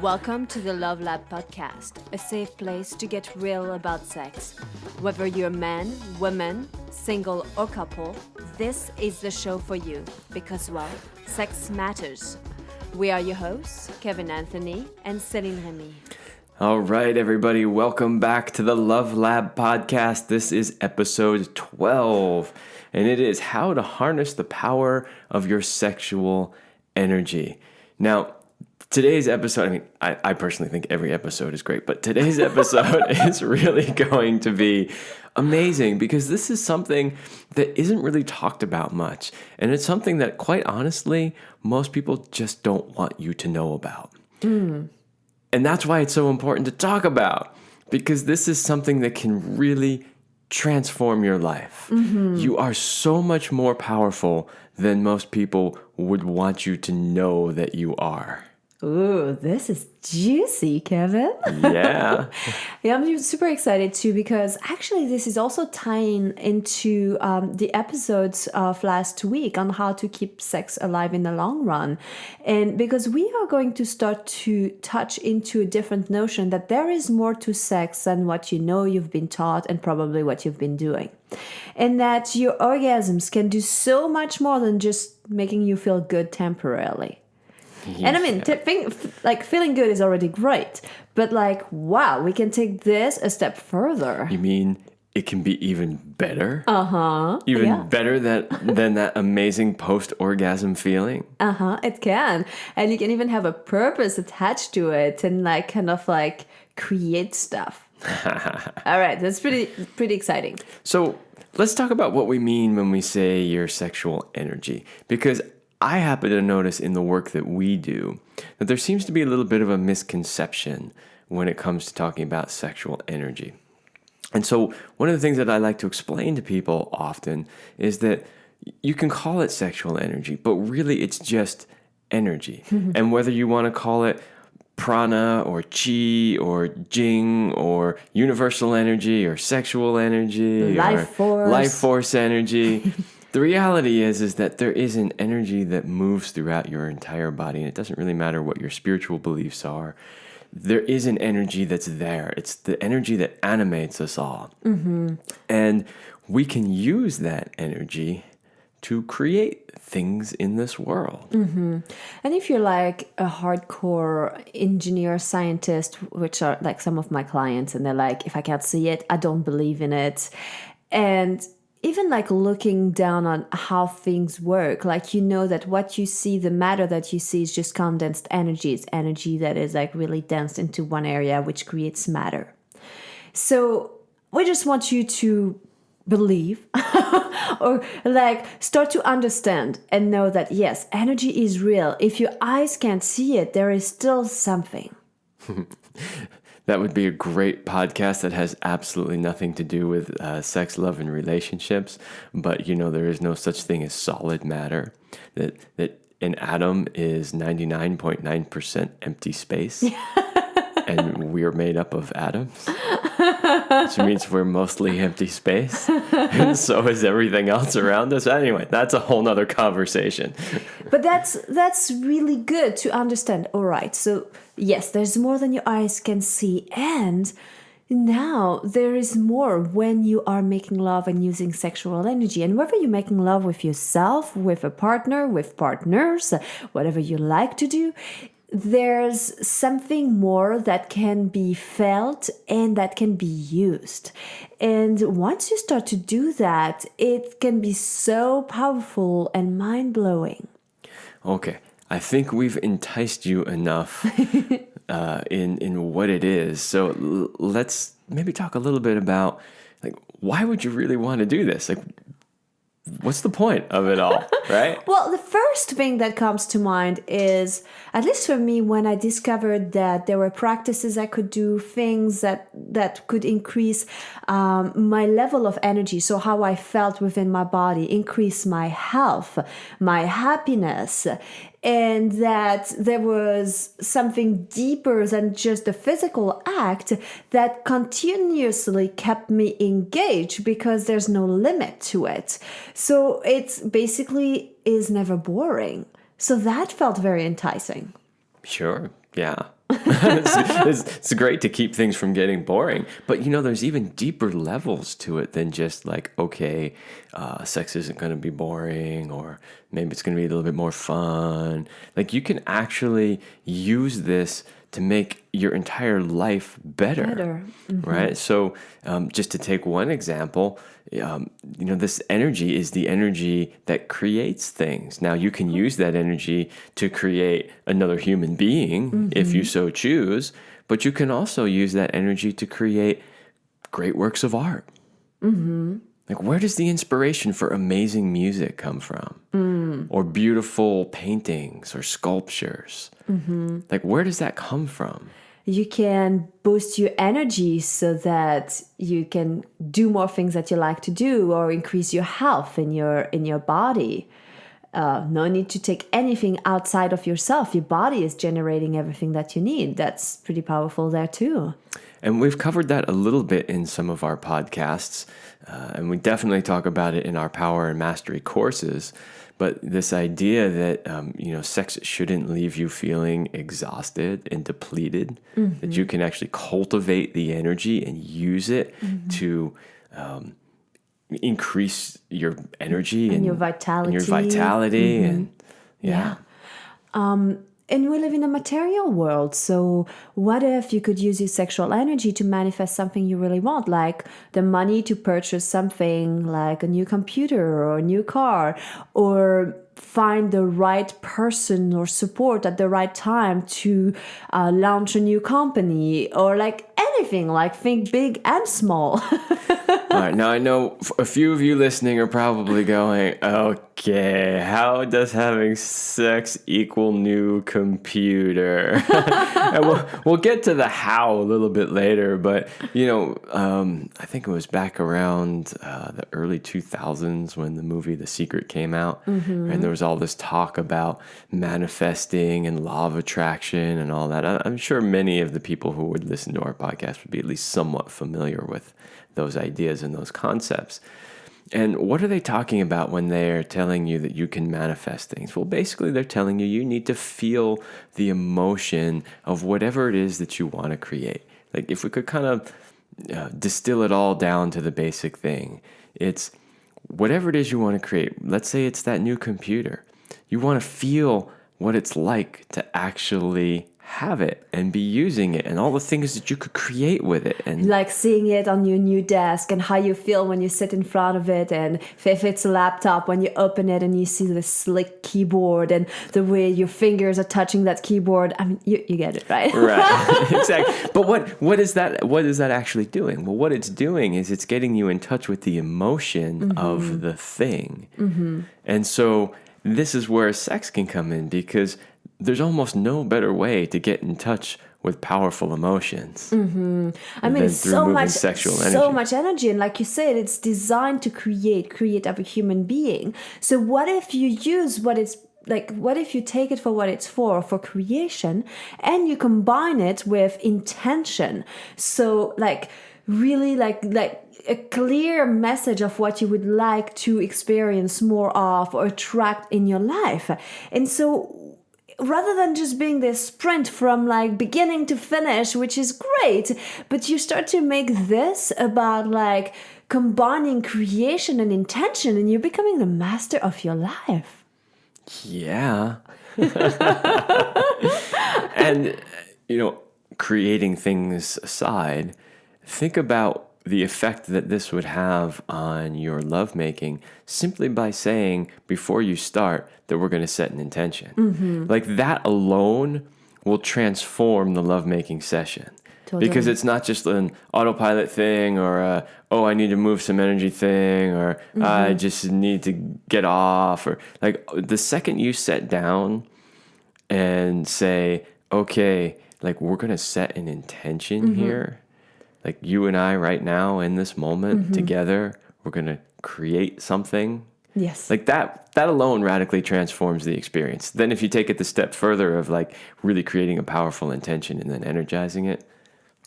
Welcome to the Love Lab podcast, a safe place to get real about sex. Whether you're man, woman, single or couple, this is the show for you because, well, sex matters. We are your hosts, Kevin Anthony and Céline Remy. All right, everybody, welcome back to the Love Lab podcast. This is episode 12, and it is how to harness the power of your sexual energy. Now, today's episode, I personally think every episode is great, but today's episode is really going to be amazing because this is something that isn't really talked about much. And it's something that, quite honestly, most people just don't want you to know about. And that's why it's so important to talk about, because this is something that can really transform your life. You are so much more powerful than most people would want you to know that you are. Ooh, this is juicy, Kevin. Yeah. Yeah, I'm super excited too because actually this is also tying into the episodes of last week on how to keep sex alive in the long run. And because we are going to start to touch into a different notion that there is more to sex than what you know you've been taught and probably what you've been doing. And that your orgasms can do so much more than just making you feel good temporarily. Yeah. And I mean, feeling good is already great, but wow, we can take this a step further. You mean it can be even better? Even better than that amazing post-orgasm feeling? It can. And you can even have a purpose attached to it and create stuff. All right, that's pretty exciting. So let's talk about what we mean when we say your sexual energy, because I happen to notice in the work that we do that there seems to be a little bit of a misconception when it comes to talking about sexual energy. And so one of the things that I like to explain to people often is that you can call it sexual energy, but really it's just energy. And whether you want to call it prana or chi or jing or universal energy or sexual energy life force energy, the reality is that there is an energy that moves throughout your entire body, and it doesn't really matter what your spiritual beliefs are. There is an energy that's there. It's the energy that animates us all. And we can use that energy to create things in this world. And if you're like a hardcore engineer scientist, which are like some of my clients, and they're like, if I can't see it, I don't believe in it. And even looking down on how things work, that what you see, the matter that you see is just condensed energy. It's energy that is really dense into one area, which creates matter. So we just want you to believe or start to understand and know that, yes, energy is real. If your eyes can't see it, there is still something. That would be a great podcast that has absolutely nothing to do with sex, love, and relationships. But, there is no such thing as solid matter. That an atom is 99.9% empty space. And we're made up of atoms, which means we're mostly empty space. And so is everything else around us. Anyway, that's a whole nother conversation. But that's really good to understand. All right, so yes, there's more than your eyes can see. And now there is more when you are making love and using sexual energy. And whether you're making love with yourself, with a partner, with partners, whatever you like to do, there's something more that can be felt and that can be used. And once you start to do that, it can be so powerful and mind-blowing. Okay, I think we've enticed you enough in what it is. So let's maybe talk a little bit about why would you really want to do this? What's the point of it all, right? Well, the first thing that comes to mind is, at least for me, when I discovered that there were practices I could do, things that could increase my level of energy, so how I felt within my body, increase my health, my happiness, and that there was something deeper than just a physical act that continuously kept me engaged because there's no limit to it. So it basically is never boring. So that felt very enticing. Sure, yeah. It's great to keep things from getting boring. But, there's even deeper levels to it than just like, okay, sex isn't going to be boring, or maybe it's going to be a little bit more fun. Like, you can actually use this to make your entire life better. Right? So just to take one example, this energy is the energy that creates things. Now, you can use that energy to create another human being if you so choose, but you can also use that energy to create great works of art. Like, where does the inspiration for amazing music come from? Or beautiful paintings or sculptures? Like, where does that come from? You can boost your energy so that you can do more things that you like to do, or increase your health in your body. No need to take anything outside of yourself. Your body is generating everything that you need. That's pretty powerful there too. And we've covered that a little bit in some of our podcasts, and we definitely talk about it in our Power and Mastery courses. But this idea that, sex shouldn't leave you feeling exhausted and depleted, that you can actually cultivate the energy and use it to increase your energy and your vitality. And we live in a material world, so what if you could use your sexual energy to manifest something you really want, like the money to purchase something like a new computer or a new car, or find the right person or support at the right time to launch a new company, or like anything, like think big and small. All right, now I know a few of you listening are probably going, okay, how does having sex equal new computer? And we'll get to the how a little bit later, but, I think it was back around the early 2000s when the movie The Secret came out, and there was all this talk about manifesting and law of attraction and all that. I'm sure many of the people who would listen to our podcast would be at least somewhat familiar with those ideas and those concepts. And what are they talking about when they're telling you that you can manifest things? Well, basically, they're telling you need to feel the emotion of whatever it is that you want to create. Like, if we could kind of distill it all down to the basic thing, it's whatever it is you want to create. Let's say it's that new computer. You want to feel what it's like to actually have it and be using it, and all the things that you could create with it, and like seeing it on your new desk, and how you feel when you sit in front of it, and if it's a laptop, when you open it and you see the slick keyboard and the way your fingers are touching that keyboard. I mean, you get it, right? Right. Exactly. But what is that actually doing? Well, what it's doing is it's getting you in touch with the emotion of the thing. And so this is where sex can come in, because there's almost no better way to get in touch with powerful emotions. I mean, it's so much energy, and like you said, it's designed to create of a human being. So what if you use what if you take it for what it's for creation, and you combine it with intention? So really a clear message of what you would like to experience more of or attract in your life. And so rather than just being this sprint from beginning to finish, which is great, but you start to make this about combining creation and intention, and you're becoming the master of your life. Yeah. And, creating things aside, think about the effect that this would have on your lovemaking simply by saying before you start that we're going to set an intention. Like, that alone will transform the lovemaking session. Totally. Because it's not just an autopilot thing, or I need to move some energy thing, or I just need to get off, or the second you sit down and say, okay, we're going to set an intention here. Like, you and I right now in this moment together, we're going to create something. Yes. That alone radically transforms the experience. Then if you take it the step further of really creating a powerful intention and then energizing it,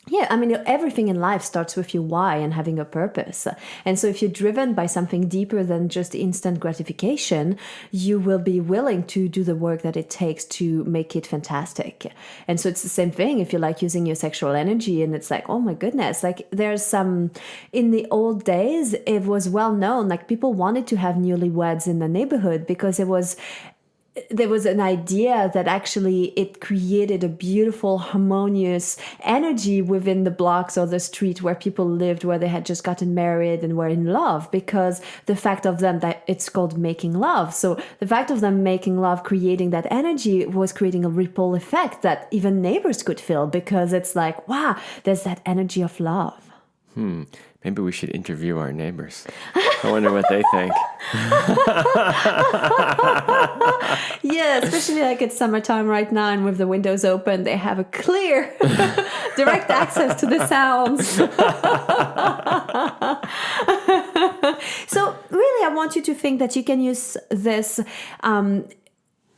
Yeah, I mean, everything in life starts with your why and having a purpose. And so, if you're driven by something deeper than just instant gratification, you will be willing to do the work that it takes to make it fantastic. And so, it's the same thing if you like using your sexual energy, and it's like, oh my goodness, like there's some, in the old days, it was well known, like people wanted to have newlyweds in the neighborhood because there was an idea that actually it created a beautiful, harmonious energy within the blocks or the street where people lived, where they had just gotten married and were in love, because the fact of them that it's called making love. So the fact of them making love, creating that energy, was creating a ripple effect that even neighbors could feel, because it's like, wow, there's that energy of love. Maybe we should interview our neighbors. I wonder what they think. Yeah, especially like it's summertime right now, and with the windows open, they have a clear, direct access to the sounds. So really, I want you to think that you can use this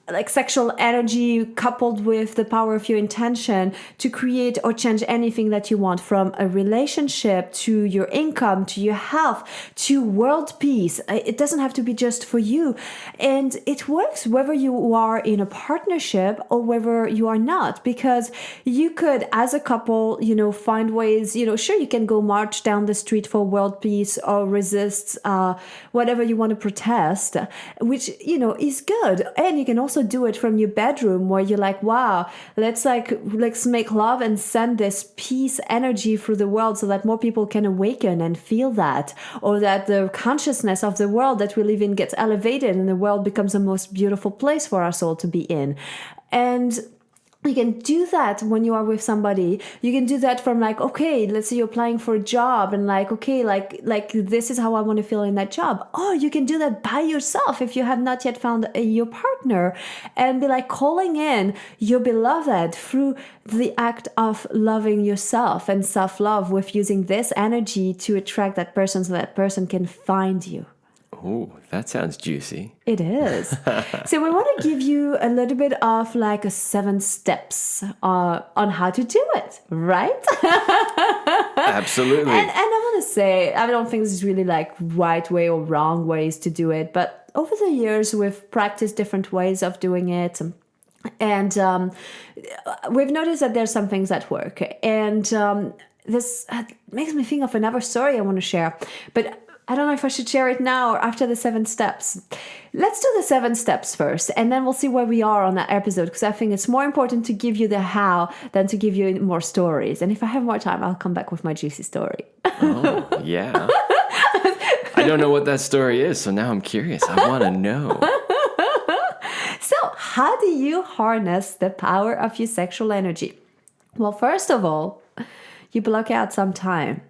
like sexual energy coupled with the power of your intention to create or change anything that you want, from a relationship to your income, to your health, to world peace. It doesn't have to be just for you. And it works whether you are in a partnership or whether you are not, because you could, as a couple, find ways, sure, you can go march down the street for world peace or resist whatever you want to protest, which, is good. And you can also do it from your bedroom, where you're like, wow, let's make love and send this peace energy through the world so that more people can awaken and feel that, or that the consciousness of the world that we live in gets elevated and the world becomes the most beautiful place for us all to be in. And you can do that when you are with somebody. You can do that from like, okay, let's say you're applying for a job and like, okay, like this is how I want to feel in that job. Or you can do that by yourself if you have not yet found your partner, and be like calling in your beloved through the act of loving yourself and self-love, with using this energy to attract that person so that person can find you. Oh, that sounds juicy. It is. So we want to give you a little bit of like a 7 steps on how to do it, right? Absolutely. And I want to say, I don't think this is really like right way or wrong ways to do it, but over the years we've practiced different ways of doing it. And we've noticed that there's some things that work. And this makes me think of another story I want to share. But I don't know if I should share it now or after the 7 steps. Let's do the 7 steps first, and then we'll see where we are on that episode, because I think it's more important to give you the how than to give you more stories. And if I have more time, I'll come back with my juicy story. Oh, yeah. I don't know what that story is, so now I'm curious. I want to know. So, how do you harness the power of your sexual energy? Well, first of all, you block out some time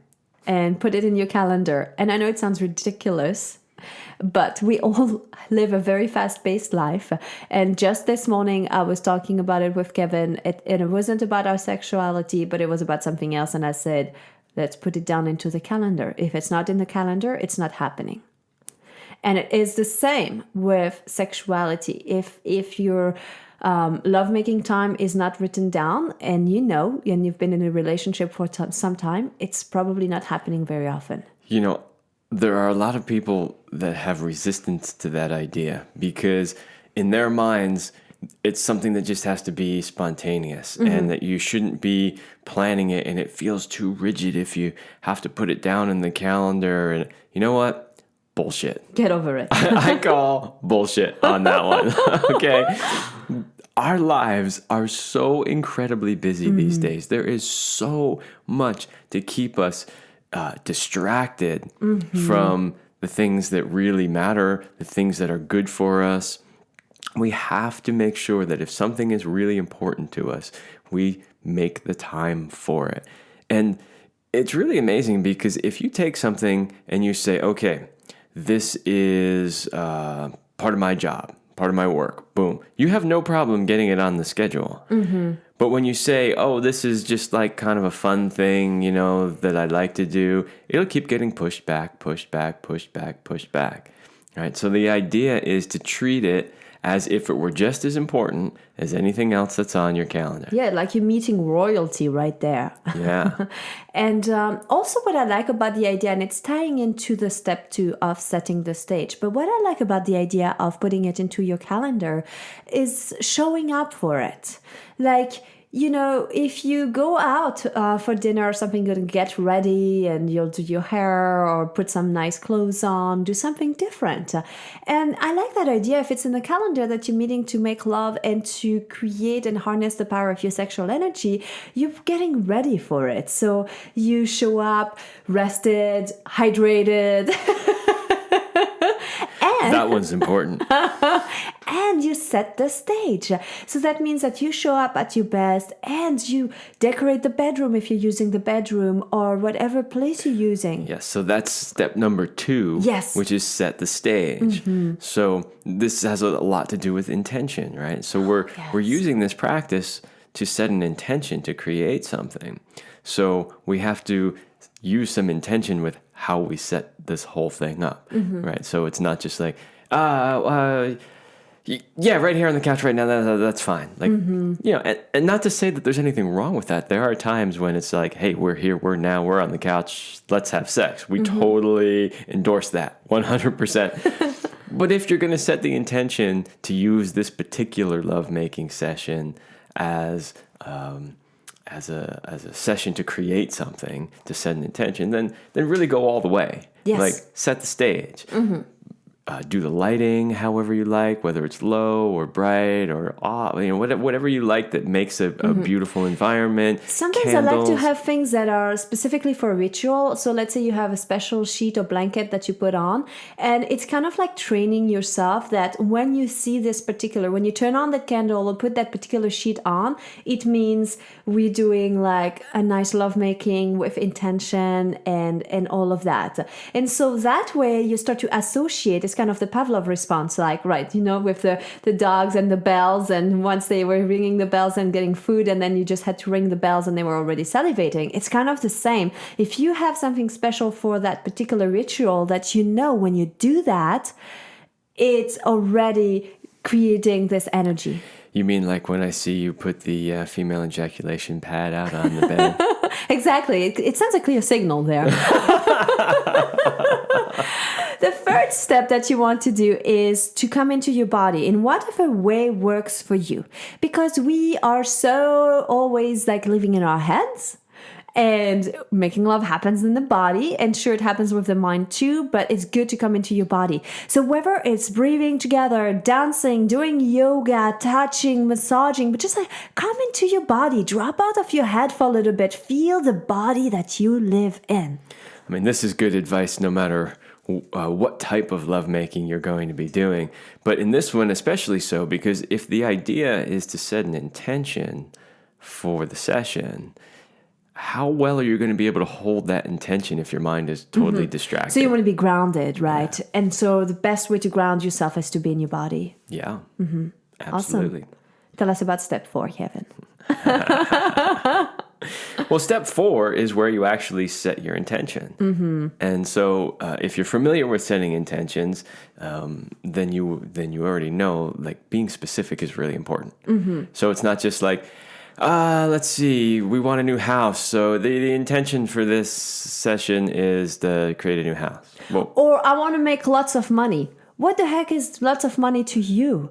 and put it in your calendar. And I know it sounds ridiculous, but we all live a very fast-paced life. And just this morning, I was talking about it with Kevin, and it wasn't about our sexuality, but it was about something else. And I said, let's put it down into the calendar. If it's not in the calendar, it's not happening. And it is the same with sexuality. If your lovemaking time is not written down, and and you've been in a relationship for some time, it's probably not happening very often. There are a lot of people that have resistance to that idea, because in their minds, it's something that just has to be spontaneous, and that you shouldn't be planning it, and it feels too rigid if you have to put it down in the calendar. And you know what? Bullshit. Get over it. I call bullshit on that one. Okay. Our lives are so incredibly busy these days. There is so much to keep us distracted from the things that really matter, the things that are good for us. We have to make sure that if something is really important to us, we make the time for it. And it's really amazing, because if you take something and you say, okay, this is part of my job, part of my work, boom, you have no problem getting it on the schedule. But when you say, oh, this is just like kind of a fun thing, that I'd like to do, it'll keep getting pushed back. Right? So the idea is to treat it as if it were just as important as anything else that's on your calendar. Yeah, like you're meeting royalty right there. Yeah. And also what I like about the idea, and it's tying into the step 2 of setting the stage, but what I like about the idea of putting it into your calendar is showing up for it. Like, you know, if you go out for dinner or something, you're going to get ready and you'll do your hair or put some nice clothes on, do something different. And I like that idea. If it's in the calendar that you're meeting to make love and to create and harness the power of your sexual energy, you're getting ready for it. So you show up rested, hydrated. That one's important. And you set the stage. So that means that you show up at your best and you decorate the bedroom if you're using the bedroom or whatever place you're using. Yes, so that's step number 2, Yes. which is set the stage. So this has a lot to do with intention, right? So we're using this practice to set an intention to create something. So we have to use some intention with how we set this whole thing up, right? So it's not just like, yeah, right here on the couch right now, that's fine. Like, you know, and not to say that there's anything wrong with that. There are times when it's like, hey, we're here, we're on the couch, let's have sex. We totally endorse that, 100%. But if you're going to set the intention to use this particular lovemaking session as a session to create something, to set an intention, then really go all the way. Yes. Like, set the stage. Do the lighting however you like, whether it's low or bright or off, you know, whatever you like that makes a beautiful environment. Sometimes Candles. I like to have things that are specifically for a ritual. So let's say you have a special sheet or blanket that you put on, and it's kind of like training yourself that when you see this particular, when you turn on that candle or put that particular sheet on, it means we're doing like a nice lovemaking with intention and all of that. And so that way you start to associate. It's kind of the Pavlov response, like, right, you know, with the dogs and the bells, and once they were ringing the bells and getting food, and then you just had to ring the bells and they were already salivating. It's kind of the same. If you have something special for that particular ritual that you know when you do that, it's already creating this energy. You mean like when I see you put the female ejaculation pad out on the bed? Exactly. It sends a clear signal there. The third step that you want to do is to come into your body in whatever way works for you. Because we are so always like living in our heads. And making love happens in the body, and sure, it happens with the mind too, but it's good to come into your body. So whether it's breathing together, dancing, doing yoga, touching, massaging, but just like come into your body, drop out of your head for a little bit, feel the body that you live in. I mean, this is good advice no matter what type of lovemaking you're going to be doing. But in this one, especially so, because if the idea is to set an intention for the session, how well are you going to be able to hold that intention if your mind is totally distracted? So you want to be grounded, right? Yeah. And so the best way to ground yourself is to be in your body. Yeah, absolutely. Awesome. Tell us about step 4, Kevin. Well, step 4 is where you actually set your intention. And so if you're familiar with setting intentions, then you already know, like, being specific is really important. So it's not just like, let's see, we want a new house. So the intention for this session is to create a new house. Well, or I want to make lots of money. What the heck is lots of money to you?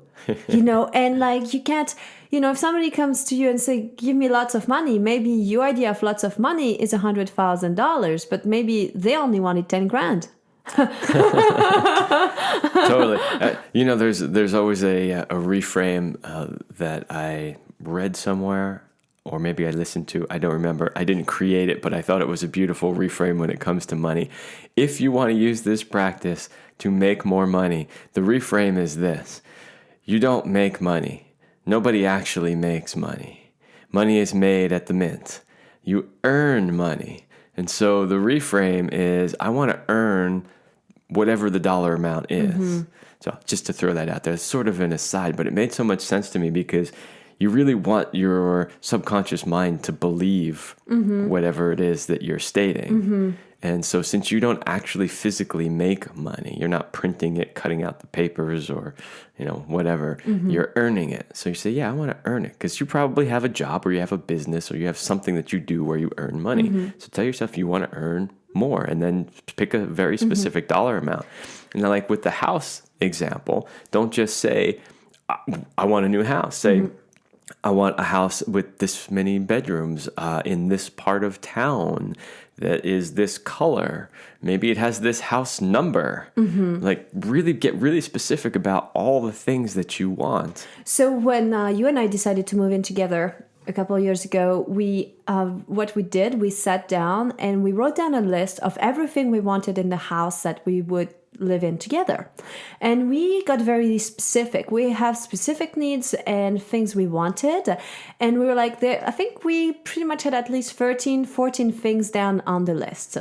You know, and like you can't, you know, if somebody comes to you and say, give me lots of money, maybe your idea of lots of money is $100,000, but maybe they only wanted 10 grand. Totally. You know, there's always a reframe that I read somewhere, or maybe I listened to, I don't remember. I didn't create it, but I thought it was a beautiful reframe when it comes to money. If you want to use this practice to make more money, the reframe is this: you don't make money. Nobody actually makes money. Money is made at the mint. You earn money. And so the reframe is, I want to earn whatever the dollar amount is. So just to throw that out there, it's sort of an aside, but it made so much sense to me because you really want your subconscious mind to believe whatever it is that you're stating. And so since you don't actually physically make money, you're not printing it, cutting out the papers or, whatever, you're earning it. So you say, yeah, I want to earn it, because you probably have a job or you have a business or you have something that you do where you earn money. So tell yourself you want to earn more, and then pick a very specific dollar amount. And then, like with the house example, don't just say, I want a new house. Say, I want a house with this many bedrooms in this part of town that is this color. Maybe it has this house number. Like really get really specific about all the things that you want. So when you and I decided to move in together a couple of years ago, what we did, we sat down and we wrote down a list of everything we wanted in the house that we would live in together. And we got very specific. We have specific needs and things we wanted. And we were like, I think we pretty much had at least 13, 14 things down on the list.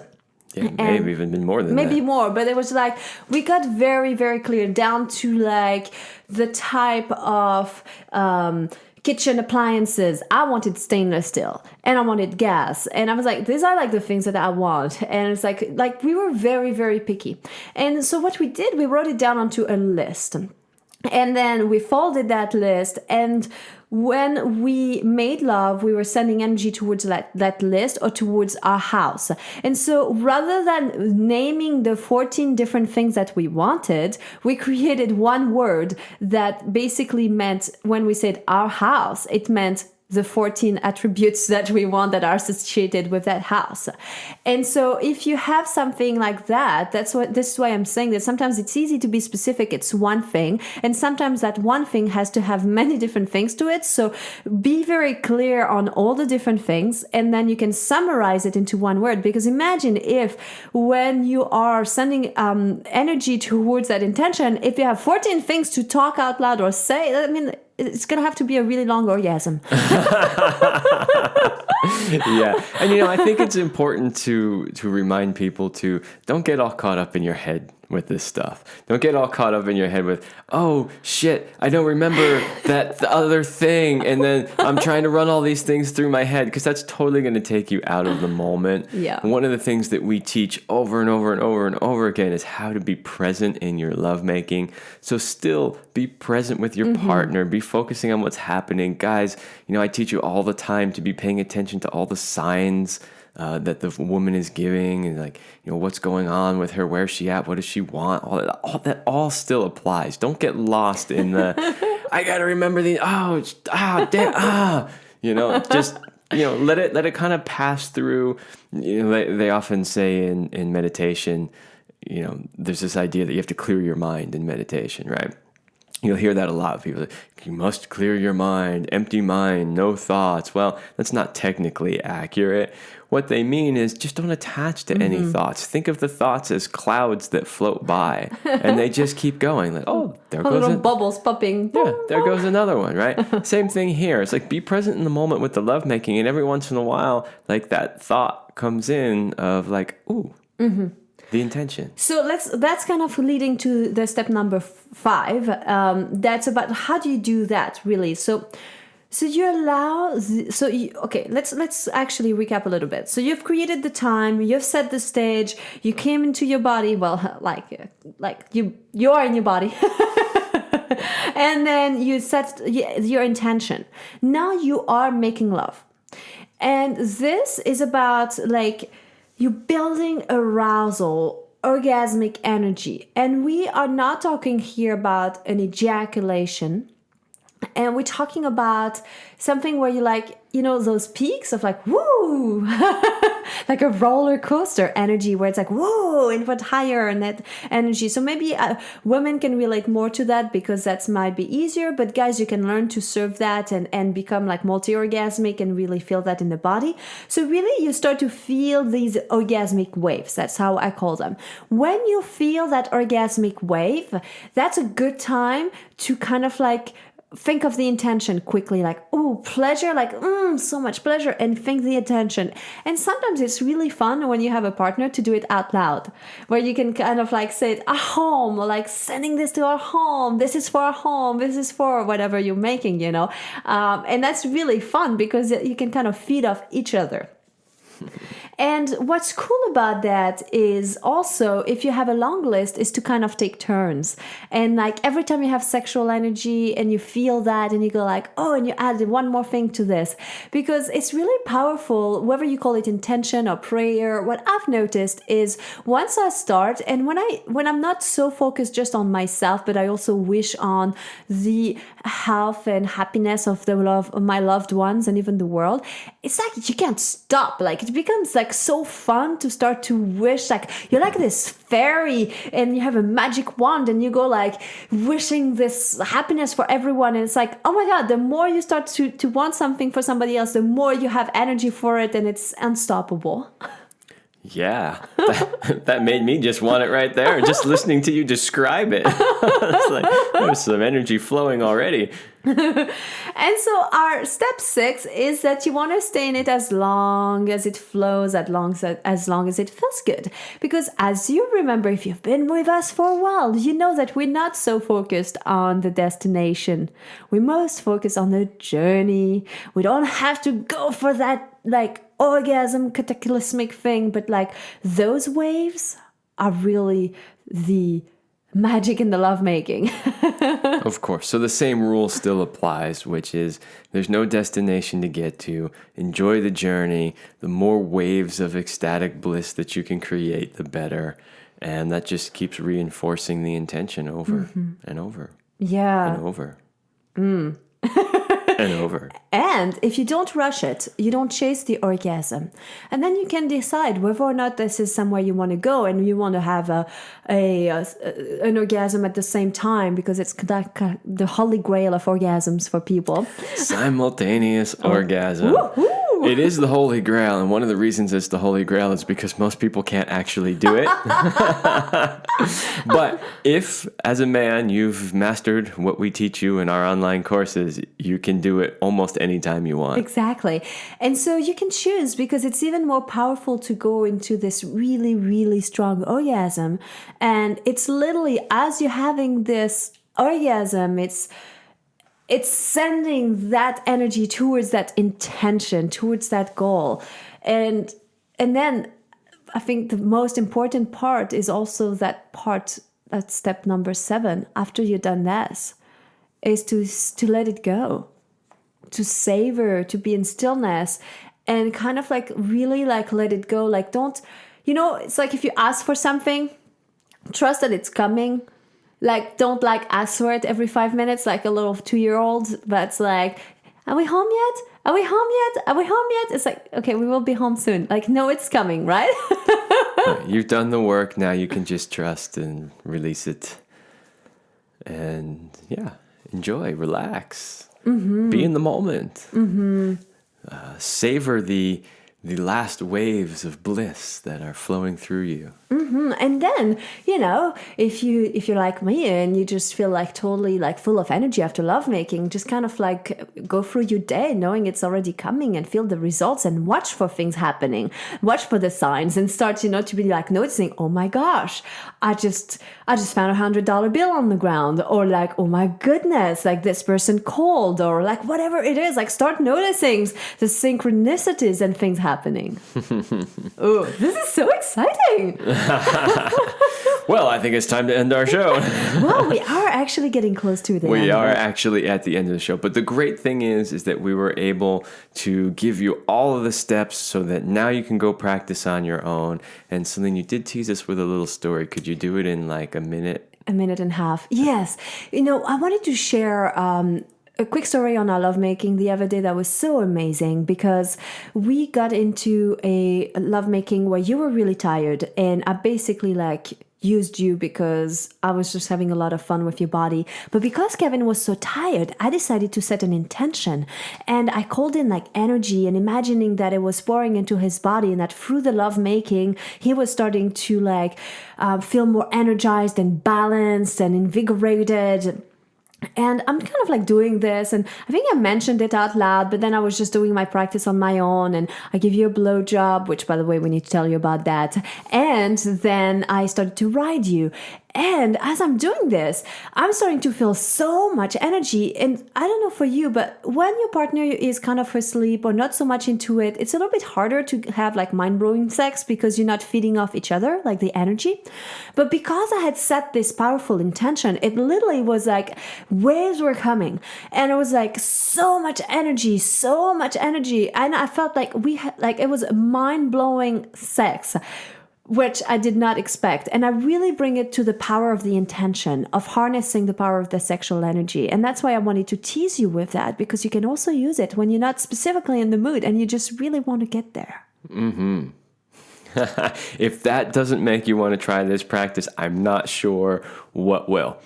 Yeah, maybe even been more than that. Maybe more, but it was like, we got very, very clear down to like the type of kitchen appliances. I wanted stainless steel and I wanted gas. And I was like, these are like the things that I want. And it's like we were very, very picky. And so what we did, we wrote it down onto a list. And then we folded that list, and when we made love, we were sending energy towards that list or towards our house. And so rather than naming the 14 different things that we wanted, we created one word that basically meant, when we said our house, it meant the 14 attributes that we want that are associated with that house. And so if you have something like that, this is why I'm saying that sometimes it's easy to be specific. It's one thing. And sometimes that one thing has to have many different things to it. So be very clear on all the different things, and then you can summarize it into one word. Because imagine if when you are sending energy towards that intention, if you have 14 things to talk out loud or say, I mean, it's going to have to be a really long orgasm. Yeah. And, I think it's important to remind people to don't get all caught up in your head with this stuff. Don't get all caught up in your head with, oh, shit, I don't remember that the other thing. And then I'm trying to run all these things through my head, because that's totally going to take you out of the moment. Yeah. One of the things that we teach over and over and over and over again is how to be present in your lovemaking. So still be present with your partner. Be focusing on what's happening. Guys, I teach you all the time to be paying attention to all the signs that the woman is giving, and like, what's going on with her, where's she at, what does she want, all that all still applies. Don't get lost in the I gotta remember the just let it kind of pass through. They often say in meditation, there's this idea that you have to clear your mind in meditation, right? You'll hear that a lot. People say, you must clear your mind, empty mind, no thoughts. Well, that's not technically accurate. What they mean is just don't attach to any thoughts. Think of the thoughts as clouds that float by, and they just keep going. Like, oh, there goes little bubbles popping. Yeah, there goes another one, right? Same thing here. It's like, be present in the moment with the lovemaking, and every once in a while, like that thought comes in of like, ooh. The intention. So that's kind of leading to the step number 5. That's about how do you do that really. So you allow. Let's actually recap a little bit. So you've created the time. You've set the stage. You came into your body. Well, like you are in your body. And then you set your intention. Now you are making love, and this is about like, you're building arousal, orgasmic energy. And we are not talking here about an ejaculation. And we're talking about something where you like, those peaks of like, woo, like a roller coaster energy where it's like, whoa, and went higher and that energy. So maybe women can relate more to that because that might be easier. But guys, you can learn to serve that and become like multi-orgasmic and really feel that in the body. So really you start to feel these orgasmic waves. That's how I call them. When you feel that orgasmic wave, that's a good time to kind of like think of the intention quickly, like, oh, pleasure, like, so much pleasure, and think the intention. And sometimes it's really fun when you have a partner to do it out loud, where you can kind of like say it at home, or like sending this to our home. This is for our home. This is for whatever you're making, and that's really fun because you can kind of feed off each other. And what's cool about that is also, if you have a long list, is to kind of take turns. And like every time you have sexual energy and you feel that and you go like, oh, and you add one more thing to this, because it's really powerful, whether you call it intention or prayer. What I've noticed is once I start, and when I'm not so focused just on myself, but I also wish on the health and happiness of my loved ones and even the world, it's like you can't stop. Like it becomes like so fun to start to wish, like you're like this fairy and you have a magic wand and you go like wishing this happiness for everyone, and it's like, oh my god, the more you start to want something for somebody else, the more you have energy for it, and it's unstoppable. Yeah, that made me just want it right there. Just listening to you describe it. It's like there's some energy flowing already. And so our step 6 is that you want to stay in it as long as it flows, as long as it feels good. Because as you remember, if you've been with us for a while, you know that we're not so focused on the destination. We most focus on the journey. We don't have to go for that like orgasm cataclysmic thing, but like those waves are really the magic in the lovemaking. Of course. So the same rule still applies, which is there's no destination to get to. Enjoy the journey. The more waves of ecstatic bliss that you can create, the better. And that just keeps reinforcing the intention over and over. Yeah. And over. And over. And if you don't rush it, you don't chase the orgasm. And then you can decide whether or not this is somewhere you want to go and you want to have an orgasm at the same time, because it's the holy grail of orgasms for people. Simultaneous orgasm. Woo-hoo! It is the holy grail, and one of the reasons it's the holy grail is because most people can't actually do it. But if, as a man, you've mastered what we teach you in our online courses, you can do it almost any time you want. Exactly. And so you can choose, because it's even more powerful to go into this really, really strong orgasm. And it's literally, as you're having this orgasm, it's sending that energy towards that intention, towards that goal. And then I think the most important part is also that part, that's step number 7, after you've done this, is to let it go, to savor, to be in stillness, and kind of like really like let it go. Like don't, it's like if you ask for something, trust that it's coming. Like, don't like ask for it every 5 minutes like a little 2-year-old, but it's like, are we home yet? Are we home yet? Are we home yet? It's like, okay, we will be home soon. Like, no, it's coming, right? You've done the work. Now you can just trust and release it. And yeah, enjoy, relax, be in the moment. Savor the last waves of bliss that are flowing through you. And then, if you're like me and you just feel like totally like full of energy after lovemaking, just kind of like go through your day knowing it's already coming and feel the results and watch for things happening, watch for the signs, and start, to be like noticing, oh my gosh, I just found $100 bill on the ground, or like, oh my goodness, like this person called, or like whatever it is, like start noticing the synchronicities and things happening. Oh, this is so exciting. Well, I think it's time to end our show. Well, we are actually getting close to the end. We are actually at the end of the show. But the great thing is that we were able to give you all of the steps so that now you can go practice on your own. And Celine, you did tease us with a little story. Could you do it in like a minute? A minute and a half. Yes. I wanted to share a quick story on our lovemaking the other day that was so amazing, because we got into a lovemaking where you were really tired, and I basically like used you because I was just having a lot of fun with your body. But because Kevin was so tired, I decided to set an intention, and I called in like energy and imagining that it was pouring into his body, and that through the lovemaking he was starting to like feel more energized and balanced and invigorated. And I'm kind of like doing this, and I think I mentioned it out loud, but then I was just doing my practice on my own, and I give you a blowjob, which by the way, we need to tell you about that. And then I started to ride you. And as I'm doing this, I'm starting to feel so much energy. And I don't know for you, but when your partner is kind of asleep or not so much into it, it's a little bit harder to have like mind-blowing sex because you're not feeding off each other, like the energy. But because I had set this powerful intention, it literally was like waves were coming. And it was like so much energy. And I felt like we had, like, it was mind-blowing sex, which I did not expect. And I really bring it to the power of the intention, of harnessing the power of the sexual energy. And that's why I wanted to tease you with that, because you can also use it when you're not specifically in the mood and you just really want to get there. If that doesn't make you want to try this practice, I'm not sure what will.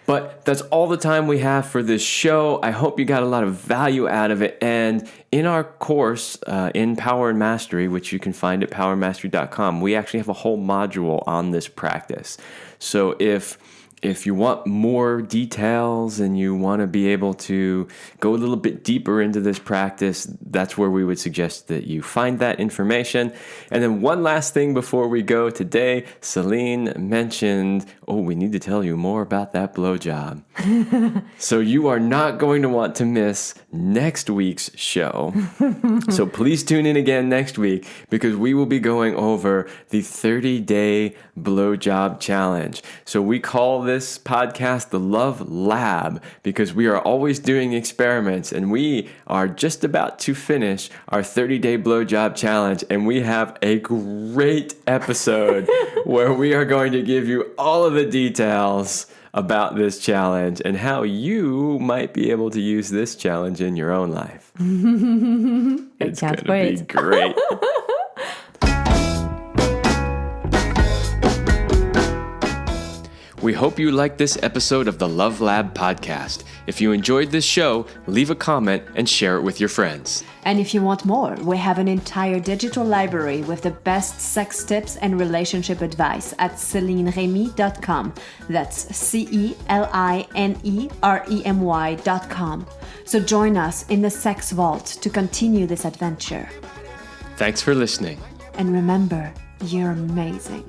But that's all the time we have for this show. I hope you got a lot of value out of it. And in our course, in Power and Mastery, which you can find at powermastery.com, we actually have a whole module on this practice. So if you want more details and you want to be able to go a little bit deeper into this practice, that's where we would suggest that you find that information. And then one last thing before we go today, Celine mentioned, we need to tell you more about that blowjob. So you are not going to want to miss next week's show. So please tune in again next week, because we will be going over the 30-day blowjob challenge. So we call this podcast the Love Lab because we are always doing experiments, and we are just about to finish our 30-day blowjob challenge, and we have a great episode where we are going to give you all of the details about this challenge and how you might be able to use this challenge in your own life. It's going to be great. We hope you liked this episode of the Love Lab podcast. If you enjoyed this show, leave a comment and share it with your friends. And if you want more, we have an entire digital library with the best sex tips and relationship advice at CelineRemy.com. That's CelineRemy.com. So join us in the Sex Vault to continue this adventure. Thanks for listening. And remember, you're amazing.